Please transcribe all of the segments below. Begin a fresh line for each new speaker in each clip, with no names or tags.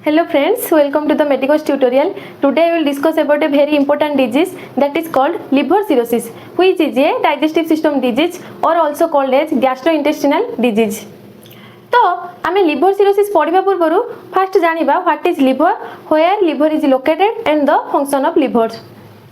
Hello friends, welcome to the Medicos tutorial. Today I will discuss about a very important disease that is called liver cirrhosis, which is a digestive system disease or also called as gastrointestinal disease. तो आमे liver cirrhosis पढ़िबा पूर्व first जानिबा what is liver, where liver is located and the function of liver.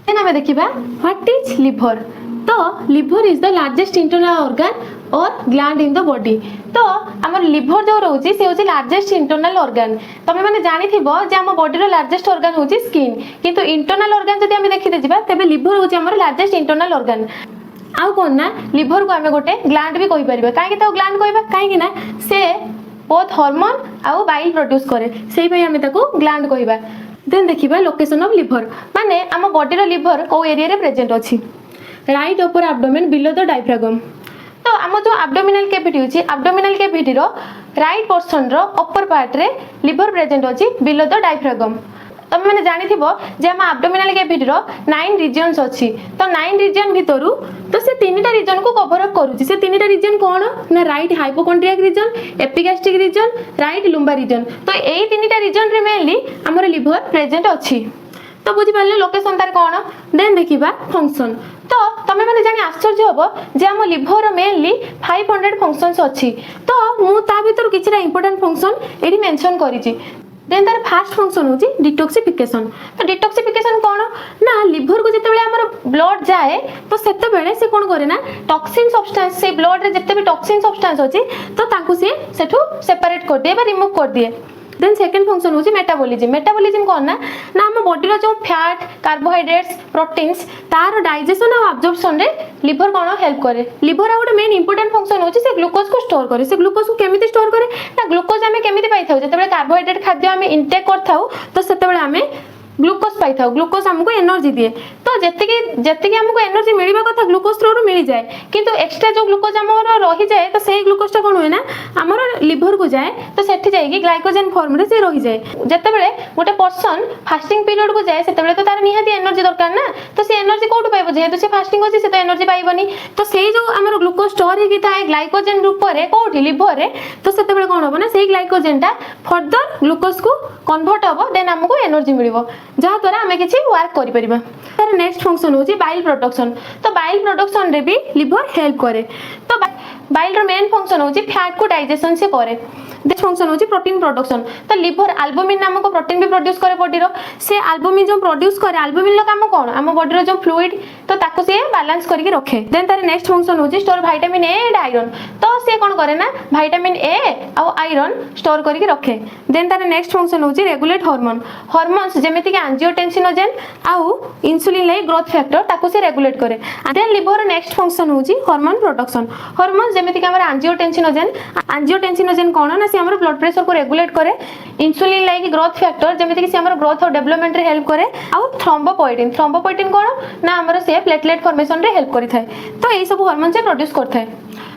Then आमे देखिबा what is liver. तो liver is the largest internal organ और gland in the body. तो आमर लिवर जो रोची से होची लार्जेस्ट इंटरनल ऑर्गन. तमे माने जानि थिबो जे आम बॉडी रो लार्जेस्ट ऑर्गन होची स्किन, किंतु इंटरनल ऑर्गन जदि आमे देखि देजिबा तबे लिवर होची आमर लार्जेस्ट इंटरनल ऑर्गन. आउ कोन ना लिवर को आमे गोटे ग्लैंड भी कहि परिबा. काहे कि तो ग्लैंड कहबा काहे कि ना से बोथ हार्मोन आउ बाइल प्रोड्यूस करे, सेही पई आमे ताको ग्लैंड कहबा. देन देखिबा लोकेशन ऑफ लिवर. माने आम बॉडी रो लिवर को एरिया रे प्रेजेंट अछि. Right upper abdomen below the diaphragm. तो आम जो एब्डोमिनल कैविटी अछि, abdominal cavity row right portion रो अपर पार्ट रे लिवर प्रेजेंट अछि बिलो द डायफ्रागम. तमे माने जानि थिबो जे हम एब्डोमिनल कैविटी रो 9 रीजन्स अछि. तो 9 रीजन भितरु तो से तीनटा रीजन को कवर अप करूछि. से तीनटा रीजन कोन ना right hypochondriac region, epigastric region, right lumbar region. तो एई तीनटा रीजन रे मेनली हमर लिवर प्रेजेंट अछि. तो बुझि पाले लोकेशन तार कोन. देन देखिबा फंक्शन. तो तमे माने जानि आश्चर्य होबो जे हम लिवर रो मेनली 500 फंक्शंस अछि. तो मु ता भीतर किछरा इंपोर्टेंट फंक्शन एडी मेंशन करिछि. देन तार फास्ट फंक्शन होची डिटॉक्सिफिकेशन. तो डिटॉक्सिफिकेशन कोन ना लिवर को जते बेले हमर ब्लड जाए तो सेते बेले से कोन करे ना टॉक्सिन सब्सटेंस से ब्लड रे जते भी टॉक्सिन सब्सटेंस होची तो ताकू से सेठू सेपरेट कर दिए बा रिमूव कर दिए. देन सेकंड फंक्शन होची मेटाबॉलिज्म. मेटाबॉलिज्म कोन ना ना हम बॉडी रो जो फैट, कार्बोहाइड्रेट्स, प्रोटीन्स तार डाइजेशन और अब्जॉर्प्शन रे लिवर कोन हेल्प करे. Liver out main important function होची से ग्लूकोज को स्टोर करे. से ग्लूकोज को केमिति स्टोर करे ना ग्लूकोज हमें केमिति पाई थाउ जते बेले कार्बोहाइड्रेट खाद्य हमें इनटेक कर थाउ तो सेते बेले हमें ग्लूकोज पाई थाउ. ग्लूकोज हमको एनर्जी दिए. तो जत्ते हमको एनर्जी मिलबा कथा ग्लूकोज थ्रू मिल जाए, किंतु एक्स्ट्रा जो ग्लूकोज हमर रही जाए तो सेही ग्लूकोज टा कोन होय ना हमर लिवर को जाए तो सेठी जाई कि ग्लाइकोजन फॉर्म रे से रही जाए. जत्ते बेले गोटे पर्सन फास्टिंग पीरियड को जाए सेते बेले तो तार निहाती एनर्जी दरकार ना. तो से एनर्जी कोठु पाइबो जेहेतु से फास्टिंग होची से तो एनर्जी पाइबोनी. तो सेही जो हमर ग्लूकोज स्टोर हे कि थाए ग्लाइकोजन रूप रे कोठी लिवर रे तो सेते बेले कोन होबो ना सेही ग्लाइकोजन टा फर्दर ग्लूकोज को कन्वर्ट होबो. देन हमको एनर्जी मिलिबो जहा द्वारा हमें किछि वर्क करि परिबा. तार नेक्स्ट फंक्शन होची बाइल प्रोडक्शन. तो बाइल प्रोडक्शन रे भी लिवर हेल्प करे. तो बाइल रो मेन फंक्शन होची फैट को डाइजेशन से करे. नेक्स्ट फंक्शन होची प्रोटीन प्रोडक्शन. तो लिवर एल्बुमिन नामक प्रोटीन भी प्रोड्यूस करे बॉडी रो. से एल्बुमिन जो प्रोड्यूस करे एल्बुमिन लो काम कोन हम बॉडी रो जो फ्लूइड तो ताको से बैलेंस करके रखे. देन तार नेक्स्ट फंक्शन होची store vitamin A and iron. तो से कोन करे ना विटामिन ए और आयरन स्टोर करके रखे. देन तार नेक्स्ट फंक्शन होची रेगुलेट हार्मोन. हार्मोन्स जेमिति कि एंजियोटेंसिनोजेन आउ इंसुलिन लाई ग्रोथ फैक्टर ताको से रेगुलेट करे. देन लिवर नेक्स्ट फंक्शन होची हार्मोन प्रोडक्शन. हार्मोन जेमिति कि हमर एंजियोटेंसिनोजेन कोन ना से हमर ब्लड प्रेशर को रेगुलेट करे. इंसुलिन लाई ग्रोथ फैक्टर जेमिति कि से हमर ग्रोथ और डेवलपमेंट रे हेल्प करे. आउ थ्रोम्बोपोएटिन. थ्रोम्बोपोएटिन कोन ना हमर से प्लेटलेट फॉर्मेशन रे हेल्प करि थाए. तो एई सब हार्मोन से प्रोड्यूस करथाय.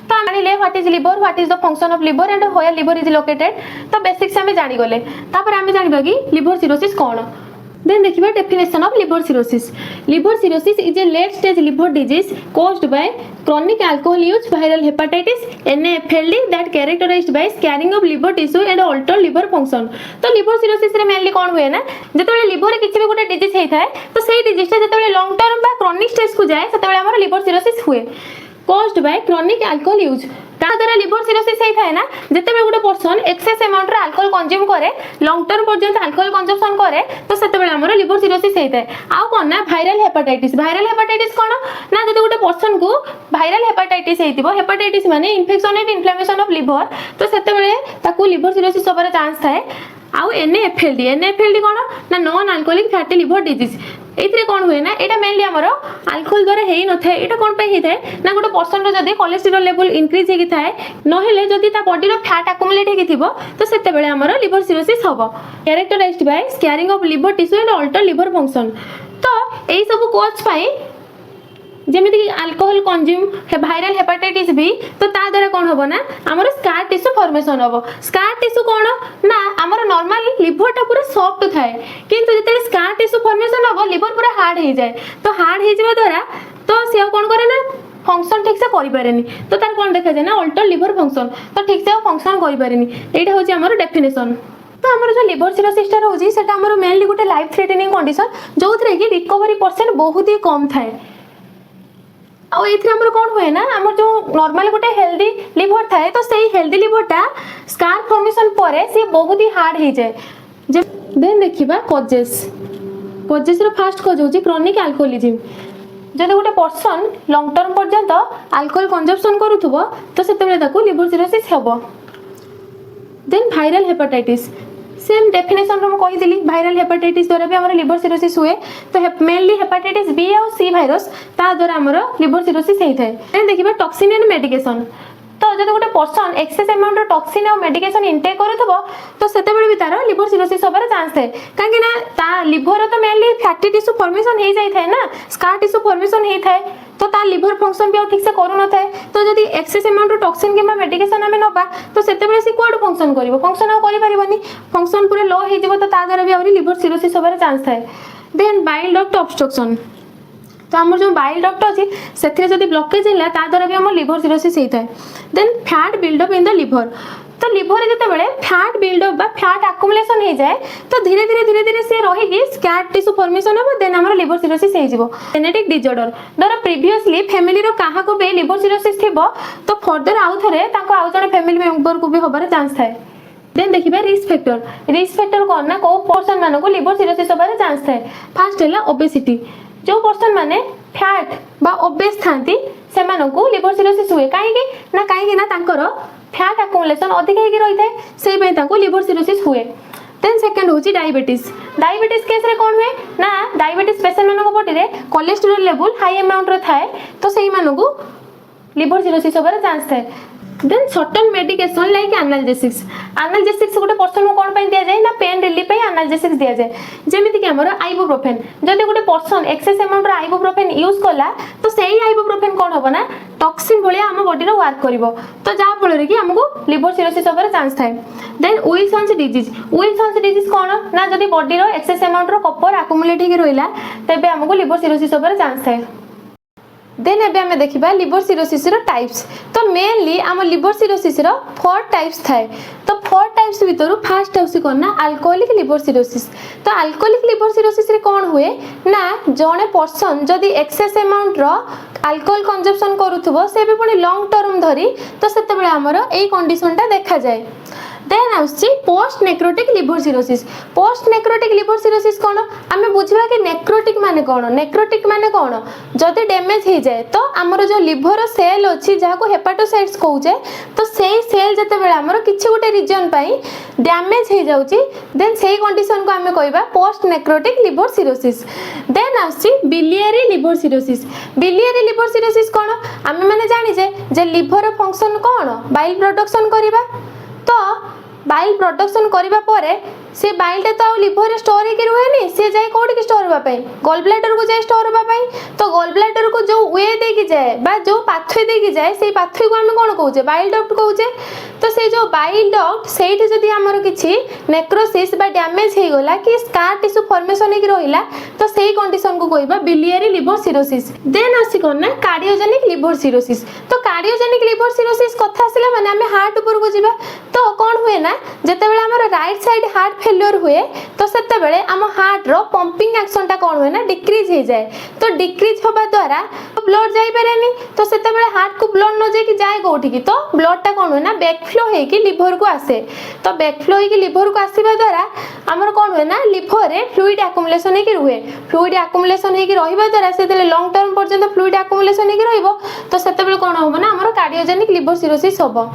तो आम ले what is liver, what is the function of liver and where liver is located. तो बेसिक्स आम जानी गले. तापर आम जानिबा कि लिवर सिरोसिस कोन. Then देखिबा definition of liver cirrhosis. Liver cirrhosis is a late stage liver disease caused by chronic alcohol use, viral hepatitis, NAFLD that characterized by scarring of liver tissue and altered liver function. तो liver cirrhosis रे mainly कोन हुए ना जतबेले liver रे किछि भी गोटे disease हेइ थाए तो सेही डिजीज ता जतबेले लॉन्ग टर्म बा क्रॉनिक स्टेज को जाए सेतबेले हमर लिवर सिरोसिस हुए caused by chronic alcohol use. ता द्वारा लिवर सिरोसिस हेइ थाए ना जतबेले गोटे पर्सन एक्सेस अमाउंट रे अल्कोहल कंज्यूम करे लॉन्ग टर्म पर्यंत अल्कोहल कंजम्पशन करे तो सेतबेले हमर लिवर सिरोसिस हेइ थाए. आउ कोन ना वायरल हेपाटाइटिस. वायरल हेपाटाइटिस कोन ना जदि गोटे पर्सन को वायरल हेपाटाइटिस हेइतिबो. हेपाटाइटिस माने infection and inflammation of liver. तो सेतबेले ताकू लिवर सिरोसिस होबार चांस थाए. आउ NAFLD. NAFLD कोन ना non alcoholic fatty liver disease. एथिरे कोन हुए ना एटा मेनली हमरो अल्कोहल द्वारा हेइ न थाए. एटा कोन पे हेइ थाए ना गोटे पर्सन रो जदी कोलेस्टेरोल लेवल इंक्रीज हेकि थाए न हेले जदी ता बॉडी रो फैट अक्युमुलेट हेकि थिबो तो सेते बेले हमरो लिवर सिरोसिस होबो. Characterised by scarring of liver tissue and alter liver function. तो एई सब कोज पाई जेमिति कि अल्कोहल कंज्यूम वायरल हेपाटाइटिस भी तो ता द्वारा कोन होबो ना हमर स्कार टिश्यू फॉर्मेशन होबो. स्कार टिश्यू कोन ना हमर नॉर्मल लिवर टा पूरा सॉफ्ट थाए किंतु जते स्कार टिश्यू फॉर्मेशन होबो लिवर पूरा हार्ड हे जाए. तो हार्ड हे जेबा द्वारा तो से कोन करे ना फंक्शन ठीक से करि पारेनी. तो तार कोन देखा जाय ना अल्टर लिवर फंक्शन. तो ठीक से फंक्शन करि पारेनी. एटा होची हमर डेफिनेशन. तो आमर जो लिवर सिरोसिस रोचे से मेनली गोटे लाइफ थ्रेटनिंग कंडीशन जो थे कि रिकवरी परसेंट बहुत ही कम थाए आमर कौन हुए ना आम जो नॉर्मल गोटे हेल्दी लिवर थाए तो सही हेल्दी लिवरटा स्कार फॉर्मेशन पर सी बहुत ही हार्ड हो जाए। देन देखा कजेस कजेस फास्ट कज हूँ क्रॉनिक अल्कोहोलिज्म जब गोटे पर्सन लॉन्ग टर्म पर्यंत अल्कोहल कंजम्पशन करूथुबो तो सेतेबेले ताको लिवर सिरोसिस हेबो। Then viral hepatitis same definition रो कही वायरल हेपाटाइटिस द्वारा भी हमारे लिवर सिरोसिस हुए तो मेनली हेपाटाइटिस बी और सी भाइरस ता द्वारा हमारे लिवर सिरोसिस होता है। देखिए टॉक्सिन एंड मेडिकेशन तो जब गोटे पर्सन एक्सेस अमाउंट टॉक्सिन और मेडिकेशन इनटेक करूथबो तो सेतेबेले भी तार लिवर सिरोसिस होबार चांस थाए काहे ना ता लिवर तो मेनली फैटी टिश्यू फॉर्मेशन हो जाई थाए ना स्कार टिश्यू फॉर्मेशन हो थाए तो ता लिवर फंक्शन भी और ठीक से करू न थाए तो जदि एक्सेस अमाउंट टॉक्सिन किबा मेडिकेशन आमे नबा तो सेतेबेले सी कोड फंक्शन करिवो फंक्शन आ करि परिबोनी फंक्शन पूरे लो हे जिवो तो ता द्वारा भी आउरी लिवर सिरोसिस होबार चांस थाए। देन बाइल डक्ट ऑब्स्ट्रक्शन तो आम जो बाइल डक्ट अच्छी से ब्लॉकेज है द्वारा भी आम लिवर सिरोसिस होता है। Then fat buildup in the liver तो लिवर जितेबाला फैट बिल्डअप बा फैट आकुमुलेशन हो जाए तो धीरे धीरे धीरे धीरे सी रही स्कार टिश्यू फॉर्मेशन हम देन आम लिवर सिरोसिस हो जेनेटिक डिजॉर्डर धर प्रीवियसली फैमिली रो काहा को भी लिवर सिरोसिस थिबो तो फर्दर आउ थरे ताको आउ जने फैमिली मेंबर को भी होबार चांस थाए। देन देखिए रिस्क फैक्टर कौन ना को पर्सन मानको लिवर सिरोसिस होबार चांस थाए। फर्स्ट है ओबेसिटी जो पर्सन माने फैट बा ओबेस थांती से मानको लिवर सिरोसिस हुए कहीं ना तांकर फैट अकुमुलेशन अधिक होगी रही है से पे तांको लिवर सिरोसिस हुए। देन सेकंड होची डायबिटीज केस रे कौन हुए ना डायबिटीज पेशेंट मानको बॉडी रे कोलेस्टेरोल लेवल हाई अमाउंट रे थाए तो सही मानको लिवर सिरोसिस होबार चांस थाए। Then certain medication like analgesics गोटे पर्सन को कौन दिया जाए ना पेन रिलीफ एनाल्जेसिक्स दिया जाए जमीती कि आमर आइबुप्रोफेन जब गोटे person excess amount ibuprofen use कला तो सही आइबुप्रोफेन कौन हम ना टॉक्सिन भाया आम बॉडी वर्क करिवो तो जहाँ फल कि आमको लिवर सिरोसिस होबार चांस थाए। देन विल्सन्स डिजीज कौन ना जब बॉडी एक्सेस अमाउंट कपर आकुमुलेट हो रहा तेज आमको लिवर सिरोसिस होबार चांस थाए। देन एबे हमें देखिबा लिवर सिरोसिस रो टाइप्स तो मेनली आम लिवर सिरोसिस रो 4 टाइप्स थाए तो 4 टाइप्स भितर फास्ट होसी कोन ना अल्कोहलिक लिवर सिरोसिस तो अल्कोहलिक लिवर सिरोसिस रे कोन हुए ना जने पर्सन जदी एक्सेस अमाउंट रो अल्कोहल कंजम्पशन करूथबो से भी पुनी लॉन्ग टर्म धरी तो सेते बेले हमर एई कंडीशनटा देखा जाए। देन आउची पोस्ट नेक्रोटिक लिवर सिरोसिस कौन आम बुझा कि नेक्रोटिक माने कौन जदि डैमेज हो जाए तो आमर जो लिवर सेल अच्छी जहाँ को हेपाटोसाइट्स कहे तो सही सेल जिते बेले आमर किसी गोटे रिजन डैमेज हो जाउची देन सही कंडीशन को आम कहबा post necrotic liver cirrhosis. Then आउची बिलियरी लिवर सिरोसिस कौन आम मैंने जानिजे जे लिवर फंक्शन कौन बाइल प्रोडक्शन करबा तो बाइल प्रोडक्शन करबा परे से बाइलटा तो लिवर स्टोर होकर रुहेनी सी जाए कौट की स्टोर होगा गॉल ब्लैडर को जाए स्टोर होगा तो गॉल ब्लैडर को जो वे देकी जाए बा जो पाथवे देकी जाए से पाथवे को आम कौन कहे बाइल डक्ट कहे तो से जो बाइल डक्ट से जदि आमर किसी नेक्रोसिस बा डैमेज हो गला कि स्कार टिश्यू फॉर्मेशन होकर रहा तो सही कंडीशन को कहबा बिलियरी लिवर सिरोसिस। देन आसी कोन ना कार्डियोजेनिक लिवर सिरोसिस तो कार्डियोजेनिक लिवर सिरोसिस कथा आसिला माने आमे हार्ट ऊपर को जिबा तो कौन हुए ना जते बेले हमर राइट साइड हार्ट फेल्योर हुए तो सेते बेले आम हार्ट रो पंपिंग एक्शन टा कौन हुए ना डिक्रीज हो जाए तो डिक्रीज होबा द्वारा ब्लड जाई पारेनी तो सेते बेले हार्ट को ब्लड न जाए कि जाए कोठी की तो ब्लड टा कौन हुए ना बैकफ्लो हे कि लिवर को आसे तो बैकफ्लो हे कि लिवर को आसीबा द्वारा हमर कौन हुए ना लिवर रे फ्लूइड एक्युमुलेशन हे कि रुहे फ्लूइड एक्युमुलेशन हे कि रहिबा द्वारा से लॉन्ग टर्म पर्यंत फ्लूइड एक्युमुलेशन हे कि रहइबो तो सेते बेले कौन होबो ना हमर कार्डियोजेनिक लिवर सिरोसिस होबो।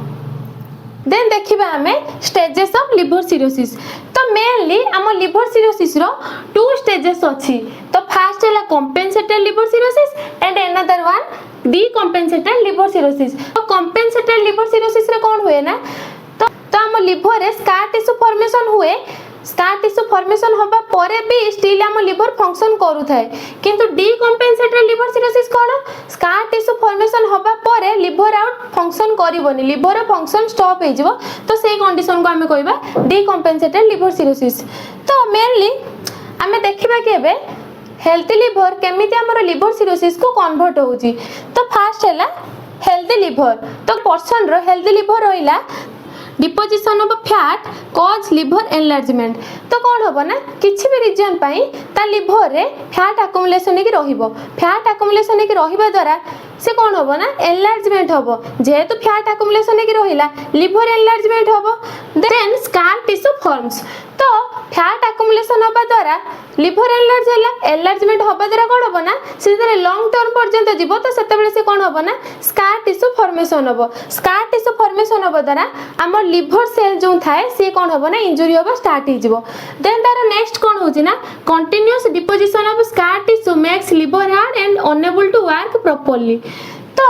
देन देखिबा हमें स्टेजेस ऑफ लिवर सिरोसिस तो मेनली आम लिवर सिरोसिस रो 2 स्टेजेस अच्छी तो फर्स्ट है compensated liver cirrhosis and another one decompensated liver cirrhosis तो कॉम्पेंसेटेड लिवर सिरोसिस रे कौन हुए ना तो आम लिवर रे स्कार टिश्यू फॉर्मेशन हुए स्कार टिश्यू फॉर्मेशन होबा परे भी स्टिल आम लिवर फंक्शन करू थाए किंतु डीकॉम्पेंसेटेड लिवर सिरोसिस कोन स्कार टिश्यू फॉर्मेशन होबा परे लिवर आउट फंक्शन करिवोनी लिवर फंक्शन स्टॉप हो जिवो तो सेही कंडीशन को हमें कहबा डीकॉम्पेंसेटेड लिवर सिरोसिस। तो मेनली हमें देखिबा कि एबे हेल्थी लिवर केमिति हमर लिवर सिरोसिस को कन्वर्ट होउची तो फर्स्ट हैला हेल्थी लिवर तो पर्सन रो हेल्थी लिवर रहिला deposition of fat cause liver enlargement. तो कौन हम ना किसी भी रीजन पाई ता लिवर रे फैट अकुमुलेशन होगी रहिबो। फैट अकुमुलेशन होगी रहिबा द्वारा से कौन हम ना एनलार्जमेंट हम, जेहेतु फैट अकुमुलेशन होगी रहिला लिवर एनलार्जमेंट हम। Then scar tissue forms. तो फैट अकुमुलेशन होबा द्वारा लिवर एनलार्ज होला, एनलार्जमेंट होबा द्वारा कौन हम ना से लॉन्ग टर्म पर्यंत जीव, तो सेतेबेले से कौन हम ना स्कार टिश्यू फॉर्मेशन हम। स्कार टिश्यू फॉर्मेशन होबा द्वारा आम लिवर सेल जो थाए सी कौन हम ना इंजुरी होबा स्टार्ट हो जिवो। देन तार नेक्स्ट कौन होची ना continuous deposition of scar tissue makes liver hard and unable to work properly. तो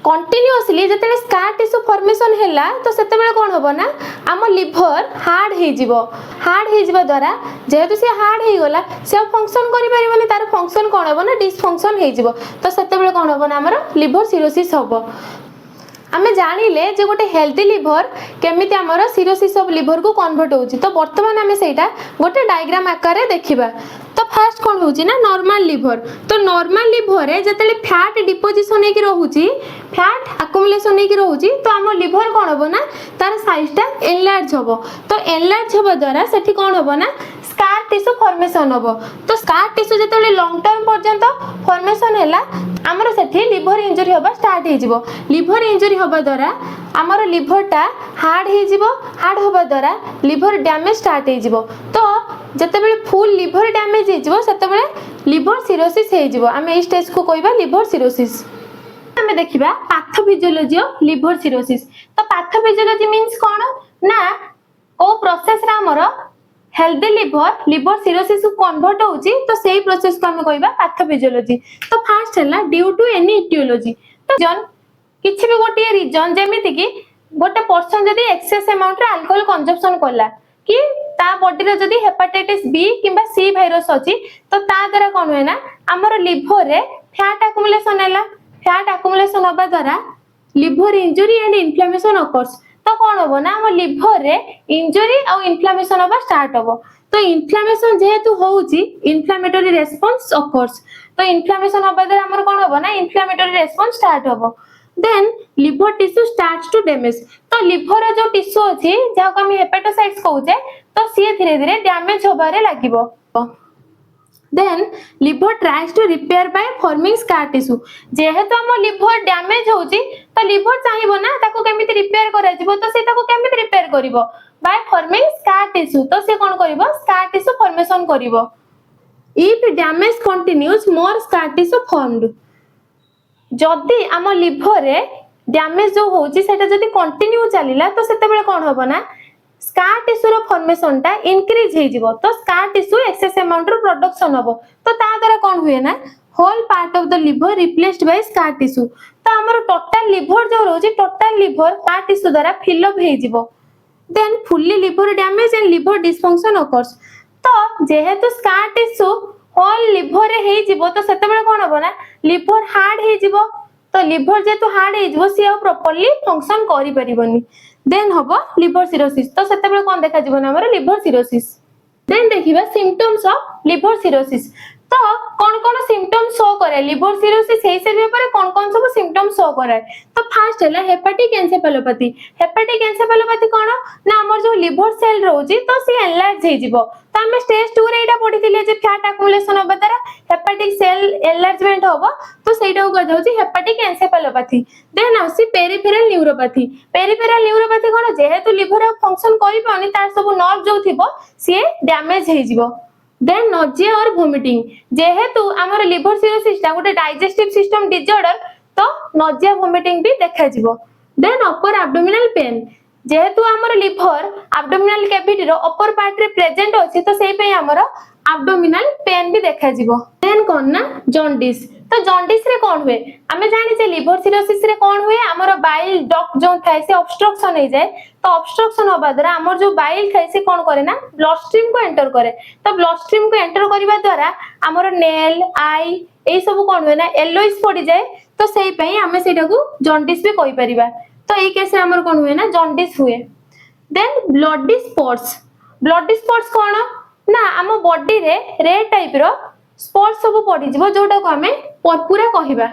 कंटिन्यूअसली जते स्कार टिश्यू फॉर्मेशन हैला तो सेते बेले कोन होबो ना आम लिवर हार्ड हे जिवो। हार्ड हे जिवा द्वारा जेहेतु से हार्ड हे गला से फंक्शन करि परिबनी, तार फंक्शन कोन होबो ना डिसफंक्शन हे जिवो। तो सेते बेले कोन होबो ना हमर लिवर सिरोसिस होबो। आमे जानिले जे गोटे हेल्दी लिवर केमिति हमर सिरोसिस ऑफ लिवर को कन्वर्ट होउची। तो वर्तमान आमे सेटा गोटे डायग्राम आकार रे देखिबा। तो फर्स्ट कौन होची ना नॉर्मल लिवर। तो नॉर्मल लिवर रे जतले फैट डिपोजिशन हेकि रहूची, फैट अकुमुलेशन हेकि रहूची, तो हम लिवर कौन होबो ना तार साइज टा एनलार्ज होबो। तो एनलार्ज होबा द्वारा सेठी कौन होबो ना स्कार टिश्यू फॉर्मेशन होबो। तो स्कार टिश्यू जतले लॉन्ग टर्म पर्यंत फॉर्मेशन हैला हमर सेठी लिवर इंजुरी होबा स्टार्ट हे जिवो। लिवर इंजुरी होबा द्वारा हमर लिवर टा हार्ड हे जिवो। हार्ड होबा द्वारा लिवर डैमेज स्टार्ट हे जिवो। तो जतबेले फुल लिवर डैमेज हे जिवो सेतबेले लिवर सिरोसिस हे जिवो। आमे ए स्टेज को कहबा लिवर सिरोसिस। आमे देखिबा पैथोफिजियोलॉजी ऑफ लिवर सिरोसिस। तो पैथोफिजियोलॉजी मींस कोन ना ओ प्रोसेस रा हमर हेल्दी लिवर सिरोसिस को कन्वर्ट होउची, तो सेही प्रोसेस को हम कहबा पैथोफिजियोलॉजी। तो फर्स्ट हैला ड्यू टू एनी इटियोलॉजी। तो जन किछि भी गोटे रीजन जेमिति कि गोटे पर्सन जदी एक्सेस अमाउंट रे अल्कोहल कंजम्पशन करला कि ता बॉडी रे जदी हेपाटाइटिस बी किबा सी वायरस अछि, तो ता द्वारा कोन होय ना हमर लिवर रे फैट अकुमुलेशन हैला। फैट अकुमुलेशन होबा द्वारा liver injury and inflammation occurs. तो कौन होबो ना हम लिवर रे इंजुरी और इन्फ्लेमेशन होबा स्टार्ट होबो। तो इन्फ्लेमेशन जेहेतु होउची इन्फ्लेमेटरी रेस्पॉन्स ऑकर्स। तो इन्फ्लेमेशन होबा द्वारा हमर कोन होबो ना इन्फ्लेमेटरी रेस्पॉन्स स्टार्ट होबो। Then liver tissue starts to damage. तो लिवर जो टिश्यू अछि जाको हम हेपेटोसाइट्स कहउचे, तो सी धीरे धीरे डैमेज होबारे लागिबो। Then liver tries to repair by forming scar tissue. जेहेतु हम लिवर डैमेज होउची तो लिवर चाहिबो ना ताको केमिति रिपेयर करा जिवो, तो से ताको केमिति रिपेयर करिवो बाय फॉर्मिंग स्कार टिश्यू। तो से कोन करिवो स्कार टिश्यू फॉर्मेशन करिवो। If damage continues more scar tissue formed. जदि आम लिवर रे डैमेज जो होउची सेटा जदि कंटिन्यू चलिला तो सेते बेले कोन होबो ना स्कार टिश्यू रो फॉर्मेशन टा इंक्रीज हे जिवो। तो स्कार टिश्यू एक्सेस अमाउंट रो प्रोडक्शन होबो। तो ता द्वारा कोन हुए ना whole part of the liver replaced by scar tissue. तो हमर टोटल लिवर जो रोजी टोटल लिवर स्कार टिश्यू द्वारा फिल अप हे जिवो। Then fully liver damage and liver dysfunction occurs. तो जेहेतु स्कार टिश्यू होल लिवर रे हे जिवो, तो सेते बेले कोन होबो ना लिवर हार्ड हे जिवो। तो लिवर जेतु हार्ड हे जिवो सी प्रॉपर्ली फंक्शन करि परिबनी। देन होबो लिवर सिरोसिस। तो सेते बेले कोन देखा जिवो ना हमर लिवर सिरोसिस। देन देखिबा सिम्पटम्स ऑफ लिवर सिरोसिस। तो कौन कौन सिम्पटम्स शो करे लिवर सिरोसिस हे से पर कौन सब सिम्पटम्स शो करे। तो फर्स्ट हैला हेपाटिक एन्सेफेलोपैथी। हेपाटिक एन्सेफेलोपैथी कोन ना हमर जो लिवर सेल रहउची तो सी एनलार्ज हे जिवो। तो हम स्टेज 2 रे एटा पढिथिले जे फैट अकुमुलेशन होबा द्वारा हेपाटिक सेल एनलार्जमेंट होबो, तो सेटा को कहउची हेपाटिक एन्सेफेलोपैथी। देन आसी पेरिफेरल न्यूरोपैथी। पेरिफेरल न्यूरोपैथी कोन जेहेतु लिवर फंक्शन करि पाउनी तार सब नर्व जो थिबो सी डैमेज हे जिवो। देन नोजिया और वोमिटिंग। जेहेतु हमर लिवर सिरोसिस ता गोटे डाइजेस्टिव सिस्टम डिसऑर्डर, तो नोजिया वोमिटिंग भी देखा जिवो। देन अपर एब्डोमिनल पेन। जेहेतु हमर लिवर एब्डोमिनल कैविटी रो अपर पार्ट रे प्रेजेंट अछि, तो सेही पे हमर एब्डोमिनल पेन भी देखा जिवो। देन कोन ना जॉन्डिस। तो जॉन्डिस रे कोन हुए हमें जानि जे लिवर सिरोसिस रे कोन हुए हमर बाइल डक्ट जो थाए से ऑब्स्ट्रक्शन हो जाए। तो ऑब्स्ट्रक्शन होबा द्वारा हमर जो बाइल थाए से कोन करे ना ब्लड स्ट्रीम को एंटर करे। तो ब्लड स्ट्रीम को एंटर करबा द्वारा हमर नेल आई ए सब कोन हुए ना येलोइश पड़ी जाए। तो सेही पई हमें सेटा को जॉन्डिस भी कहि परिबा। तो ए केस रे हमर कोन हुए ना जॉन्डिस हुए। Then bloody spots. Bloody spots कोन ना हम बॉडी रे रेड टाइप रो स्पॉट सब पड़ी जिवो जोटा को हमें पूरा कहिबा।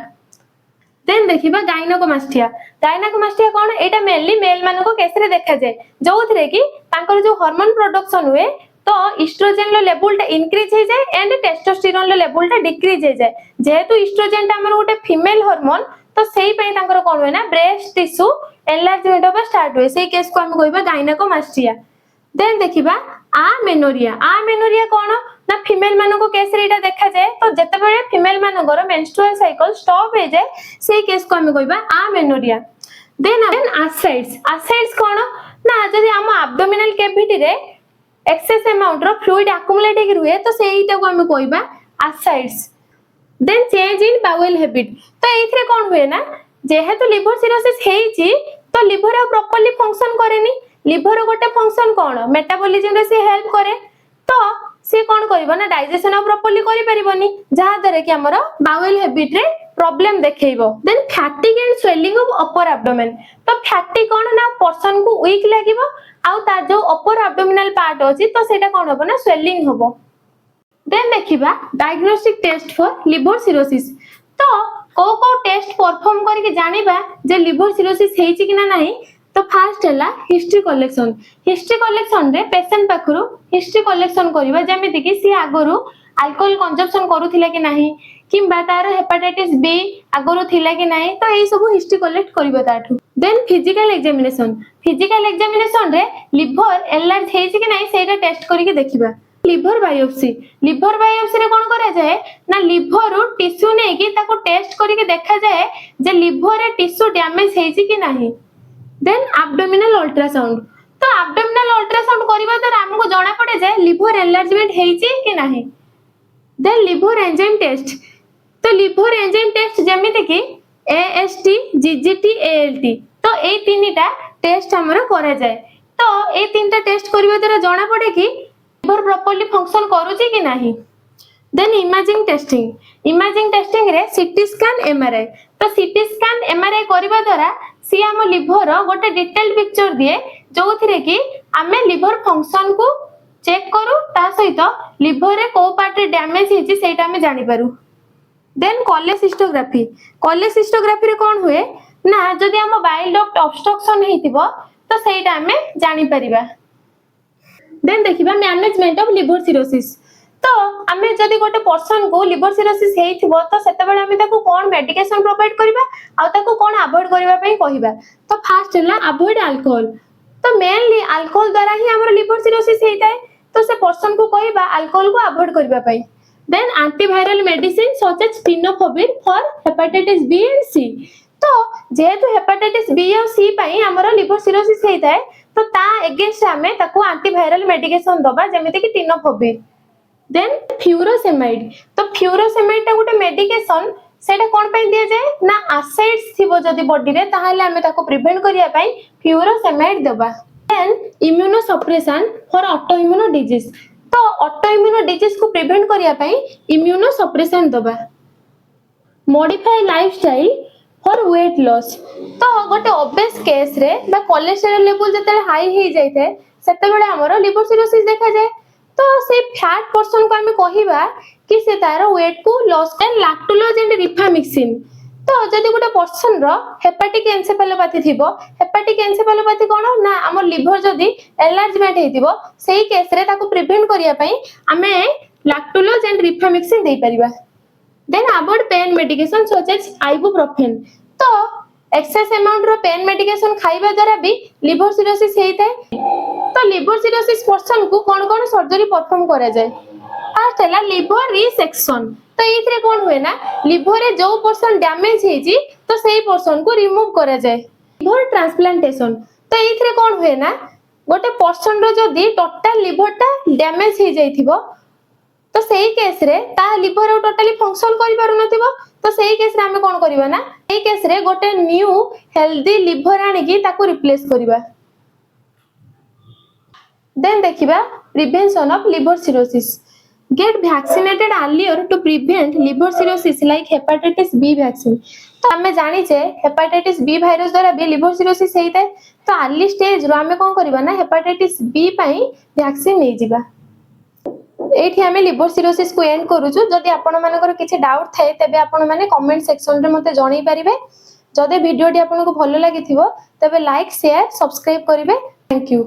देन देखिबा गाइनोकोमास्टिया। गाइनोकोमास्टिया कोन एटा मेनली मेल मानको केस रे देखा जाय जोथरे कि तांकर जो हार्मोन प्रोडक्शन हुए तो इस्ट्रोजेन लो लेवल टा इंक्रीज हो जाए एंड टेस्टोस्टेरोन लो लेवल टा डिक्रीज हो जाए। जेहेतु इस्ट्रोजेन टा हमर गोटे फीमेल हार्मोन तो सेही पई तांकर कोन होय ना ब्रेस्ट टिश्यू एनलार्जमेंट होबा स्टार्ट होय सेही केस को हम कहबा गाइनोकोमास्टिया। देन देखिबा आमेनोरिया। आमेनोरिया कोन ना फीमेल मानको केस रे एटा देखा जाए तो जते बेले फीमेल मानकर मेंस्ट्रुअल साइकिल स्टॉप हो जाए सेही केस को हम कहबा आमेनोरिया। देन आसाइड्स। आसाइड्स कोन ना जदि हम एब्डोमिनल कैविटी रे एक्सेस अमाउंट रो फ्लूइड एक्युमुलेट हो रुहे तो सेहीटा को हम कहबा ascites. Then change in bowel habit. तो एथरे कोन हुए ना जेहेतु लिवर सिरोसिस हेची तो लिवर प्रॉपर्ली फंक्शन करेनी। लिवर गोटे फंक्शन कोन मेटाबॉलिज्म रे से हेल्प करे तो से कोन करबो ना डाइजेशन प्रॉपर्ली करि परिबोनी जहा दरे कि हमर बाउल हैबिट रे प्रॉब्लम देखैबो। Then fatigue and swelling of upper abdomen. तो फैटिग कोन ना पर्सन को वीक लागिबो आउ तार जो अपर एब्डोमिनल पार्ट अछि तो सेटा कोन होबो ना स्वेलिंग होबो। देन देखिबा diagnostic test for liver cirrhosis. तो को टेस्ट परफॉर्म करके जानिबा जे लिवर सिरोसिस हेछि कि ना नाही तो फास्ट हला हिस्ट्री कलेक्शन। हिस्ट्री कलेक्शन रे पेशेंट पाखरु हिस्ट्री कलेक्शन करबा जेमिति कि सी आगरु अल्कोहल कंजम्पशन करूथिला कि नाही किंबा तार हेपाटाइटिस बी आगरु थिला कि नाही तो एई सब हिस्ट्री कलेक्ट करबा ताठु। Then physical examination. Physical examination रे लिवर एलर्ज हेछि कि नाही सेटा टेस्ट करके देखिबा। Liver biopsy. लिवर बायोप्सी रे कोन करा जाए ना लिवर रो टिश्यू नै कि ताको टेस्ट करके देखा जाए जे लिवर रे टिश्यू डैमेज हेछि कि नाही। Then abdominal ultrasound. तो एब्डोमिनल अल्ट्रासाउंड करबा त हमको जाना पड़े जे लिवर एनलार्जमेंट हेछि कि नाही। Then liver enzyme test. तो लिवर एंजाइम टेस्ट जेमिति कि एएसटी जीजीटी एएलटी तो ए तीनटा टेस्ट हमर करा जाए। तो ए तीनटा टेस्ट करबा द्वारा जाना पड़े कि लिवर प्रॉपर्ली फंक्शन करूची कि नाही। Then imaging testing. Imaging testing रे सीटी स्कैन एमआरआई। तो सीटी स्कैन एमआरआई करबा द्वारा सी हम लिवर गोटे डिटेल्ड पिक्चर दिए जोथिरे कि आमे लिवर फंक्शन को चेक करू ता सहित लिवर रे को पार्ट रे डैमेज हेछि सेटा हमें जानि पारू। देन कोलेसिस्टोग्राफी। कोलेसिस्टोग्राफी रे कोन हुए ना जदि हम बाइल डक्ट ऑब्स्ट्रक्शन हेतिबो तो सेटा हमें जानि परिबा। देन देखिबा मैनेजमेंट ऑफ लिवर सिरोसिस। तो आमे जदि गोटे पर्सन को लिवर सिरोसिस हेइथिबो तो सेते बेले आमे ताको कोन मेडिकेशन प्रोवाइड करबा आ ताको कोन अवॉइड करबा पई कहिबा। तो फर्स्ट हला अवॉइड अल्कोहल। तो मेनली अल्कोहल द्वारा ही हमर लिवर सिरोसिस हेइताय तो से पर्सन को कहिबा अल्कोहल को अवॉइड करबा पई। Then antiviral medicine such as tenofovir for hepatitis B and C. तो जेहेतु हेपेटाइटिस बी और सी पई हमर लिवर सिरोसिस हेइताय तो ता अगेंस्ट हमें ताको एंटीवायरल मेडिकेशन दबा जेमिति कि टिनोफोबिन। Then furosemide. तो फ्यूरोसेमाइड ता गोटे मेडिकेशन सेटा कोन पई दिया जाय ना एसिड्स थिबो जदी बॉडी रे ताहाले हमें ताको प्रिवेंट करिया पई फ्यूरोसेमाइड दबा। Then immunosuppression for autoimmune disease. तो ऑटोइम्यूनो डिजीज को प्रिवेंट करिया पई इम्यूनो सप्रेशन दबा। Modify lifestyle for weight loss. तो गोटे ओबेस केस रे बा कोलेस्टेरॉल लेवल जते हाई हे जायते सेते बेले हमरो लिवर सिरोसिस देखा जाय। तो से फैट पर्सन को हमें कहिबा कि से तार वेट को लॉस एंड लैक्टोलोज एंड रिफामिक्सिन। तो जदि गोटे पर्सन रो हेपाटिक एन्सेफेलोपैथी थिबो हेपाटिक एन्सेफेलोपैथी कोन ना हमर लिवर जदि एनलार्जमेंट हेतिबो सेही केस रे ताको प्रिवेंट करिया पई हमें लैक्टोलोज एंड रिफामिक्सिन देई परिबा। Then avoid pain medication such as ibuprofen. तो एक्सेस अमाउंट रो पेन मेडिकेशन खाइबा द्वारा भी लिवर सिरोसिस हेइताय। तो लिवर सिरोसिस पर्सन को कोन सर्जरी परफॉर्म करा जाय। फर्स्ट हला लिवर रिसेक्शन। तो एथरे कोन हुए ना लिवर रे जो पर्सन डैमेज हेजी तो सेही पर्सन को रिमूव करा जाय। Liver transplantation. तो एथरे कोन हुए ना गोटे पर्सन रो जदी टोटल लिवर ता डैमेज हे जाइथिबो तो सेही केस रे ता लिवर टोटली फंक्शन करि पारु नथिबो तो सेही केस रे हमें कोन करिबा ना सेही केस रे गोटे न्यू हेल्दी लिवर आनी की ताको रिप्लेस करिबा। देन देखिबा prevention of liver cirrhosis. Get vaccinated earlier to prevent liver cirrhosis like hepatitis B vaccine. तो हमें जानी छे हेपेटाइटिस बी वायरस द्वारा भी लिवर सिरोसिस हेइते तो अर्ली स्टेज रो हमें कोन करिबा ना हेपेटाइटिस बी पई वैक्सीन नै जिबा। एठी आमे लिवर सिरोसिस को एंड करूछु जदि आपण मानकर किछि डाउट थाए तबे आपण माने कमेंट सेक्शन रे मते जणाई परिबे जदि वीडियो टी आपनको भलो लागिथिबो तबे लाइक शेयर सब्सक्राइब करिवे थैंक यू।